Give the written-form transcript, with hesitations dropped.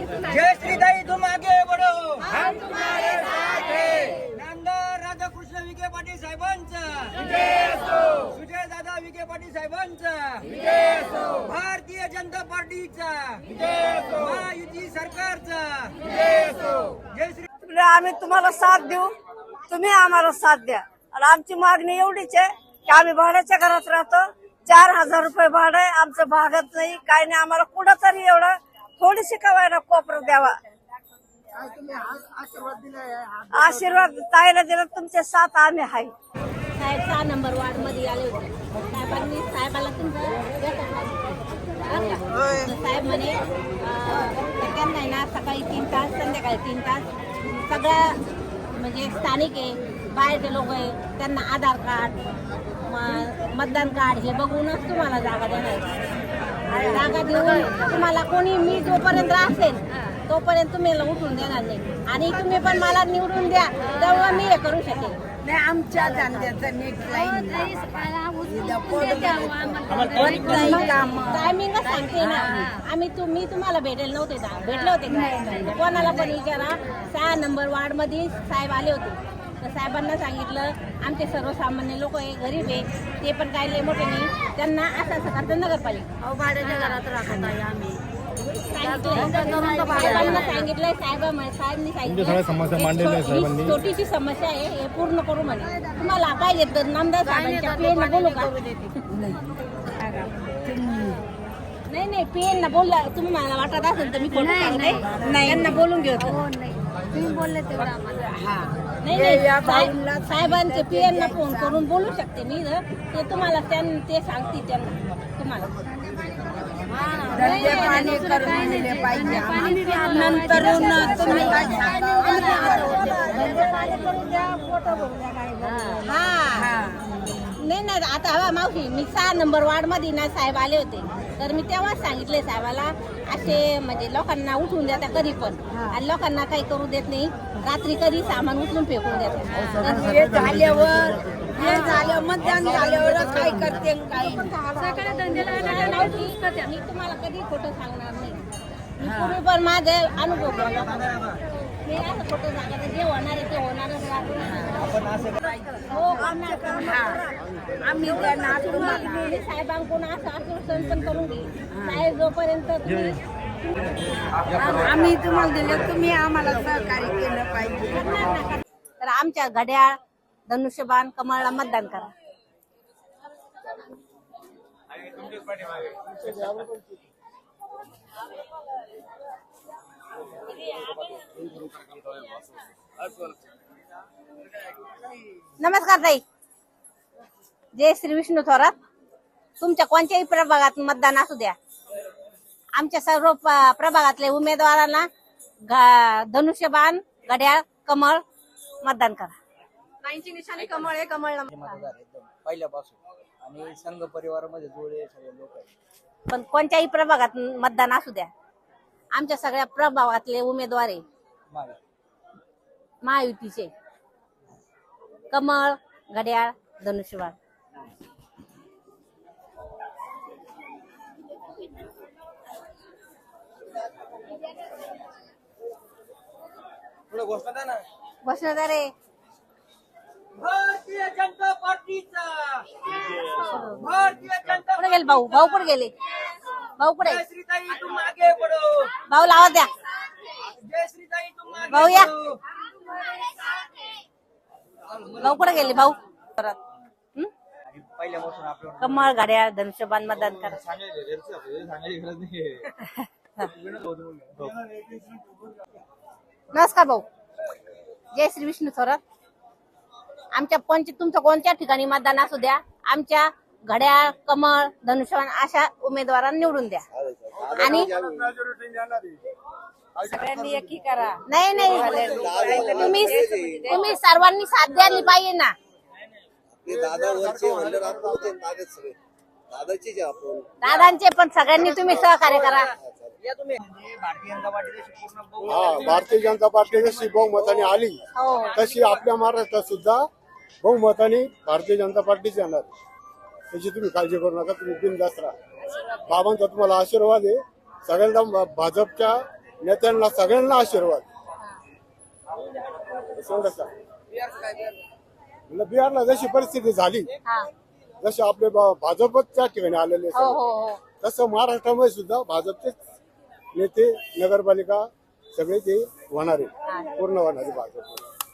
जय श्रीताई तुम आगे बढ़ो, हम तुम्हारे साथ हैं. नामदार राधाकृष्ण विखे पाटील साहेबांचा विजय असो. सुजय दादा विखे पाटील साहेबांचा विजय असो. भारतीय जनता पार्टीचा विजय असो. महायुती सरकारचा विजय असो. जय श्री. आम्ही तुम्हाला साथ देऊ, तुम्ही आम्हाला साथ द्या. आणि आमची मागणी एवढीच आहे की आम्ही भाड्याच्या घरात राहतो. 4000 रुपये भाडं आहे, आमचं भागत नाही, काय नाही. आम्हाला कुठं तरी एवढं थोडीशी कवायला कोपरा द्यावा. आशीर्वाद ताईला दिला, तुमचे साथ आम्ही आहे. साहेब 6 नंबर वार्ड मध्ये आले होते. साहेबाला साहेब म्हणे त्यांना आहे ना सकाळी 3 तास संध्याकाळी 3 तास सगळ्या म्हणजे स्थानिक आहे, बाहेरचे लोक आहे, त्यांना आधार कार्ड मतदान कार्ड हे बघूनच तुम्हाला जागा देणार. जागा देऊन तुम्हाला कोणी मी जोपर्यंत असेल तोपर्यंत तुम्हाला उठून देणार नाही. आणि तुम्ही पण मला निवडून द्या तेव्हा मी हे करू शकेल. नाही आमच्या धंद्याचं नीट टायमिंग सांगते ना. मी तुम्हाला भेटेल नव्हते का? भेटले होते का? कोणाला पण विचारा. 6 नंबर वार्ड मध्ये साहेब आले होते. तर साहेबांना सांगितलं आमचे सर्वसामान्य लोक आहे, गरीब आहे, ते पण काय लय मोठे नाही, त्यांना असं करतं नगरपालिका भाड्याच्या घरात राहत आहे आम्ही. साहेबांना सांगितलंय. साहेबांनी सांगितलं छोटीशी समस्या आहे, हे पूर्ण करू म्हणे. तुम्हाला पाहिजे तर नामदार साहेबांच्या पीएन बोलू का? नाही पीएन बोलला तुम्ही मला वाटत असेल तर मी खोटं सांगते. नाही यांना बोलून घेऊ. तुम्ही बोलले तेवढं आम्हाला नाही साहेबांचे पीएन फोन करून बोलू शकते मी. ते तुम्हाला ते सांगते त्यांना तुम्हाला नंतर तुम्ही काय नाही आता हवा मावशी मी 6 नंबर वार्ड मध्ये ना साहेब आले होते. तर मी तेव्हाच सांगितले साहेबाला असे म्हणजे लोकांना उठून देतात कधी पण, आणि लोकांना काही करू देत नाही. रात्री कधी सामान उचलून फेकून देतात. झाल्यावर मतदान झाल्यावर काय करते काही. मी तुम्हाला कधी खोटं सांगणार नाही. मी पूर्वी पण माझे अनुभव मी असं खोटं सांगायचं. जे होणार आहे ते होणारच आम्ही साहेबांकडून असं आश्वासन पण करून घे. साहेब जोपर्यंत आम्ही तुम्हाला दिलं, तुम्ही आम्हाला सहकार्य केलं पाहिजे. तर आमच्या घड्याळ धनुष्यबाण कमळला मतदान करा. नमस्कार ताई. जय श्री विष्णू थोरात. तुमच्या कोणत्याही प्रभागात मतदान असू द्या, आमच्या सर्व प्रभागातल्या उमेदवारांना धनुष्यबाण घड्याळ कमळ मतदान करा. ताईंची निशाणी कमळ आहे. कमळला पहिल्यापासून आणि संघ परिवारामध्ये जुळले सगळे लोक आहेत. पण कोणत्याही प्रभागात मतदान असू द्या, आमच्या सगळ्या प्रभागातले उमेदवार आहे महायुतीचे. कमळ घड्याळ धनुष्यबाण. घोषणादार आहे भारतीय जनता पार्टीचा. भारतीय जनता कुठे गेले भाऊ? भाऊ कुठे गेले? भाऊ कुठे? जय श्रीताई तुम आगे बढ़ो. भाऊ लावा द्या. जय श्रीताई तुम आगे भाऊ या. बढ़ो. भाऊ कुठे गेले? भाऊ पहिल्यापासून आपलं कमळ घड्याळ धनुष्यबाण मतदान करा. नमस्कार भाऊ. जय श्री विष्णू थोरात. आमच्या तुमचं कोणत्या ठिकाणी मतदान असू द्या, आमच्या घड्याळ कमळ धनुष्यबाण अशा उमेदवारांना निवडून द्या. आणि सगळ्यांनी एकी करा. नाही तुम्ही सर्वांनी साथ द्यायला पाहिजे ना. दादांचे पण सगळ्यांनी तुम्ही सहकार्य करा. भारतीय जनता पार्टी जशी बहुमताने आली तशी आपल्या महाराष्ट्रात सुद्धा बहुमताने भारतीय जनता पार्टीच येणार. त्याची तुम्ही काळजी करू नका. तुम्ही बिनधास्त राहा. बाबांचा तुम्हाला आशीर्वाद आहे. सगळ्यांना भाजपच्या नेत्यांना सगळ्यांना आशीर्वाद. एवढंच सांग. म्हणलं बिहारला जशी परिस्थिती झाली, हा. जसे आपले भाजपच त्या ठिकाणी आलेले हो सगळे, हो हो. तसं महाराष्ट्रामध्ये सुद्धा भाजपचेच नेते, नगरपालिका सगळे ते होणार आहे, पूर्ण होणार आहे भाजप.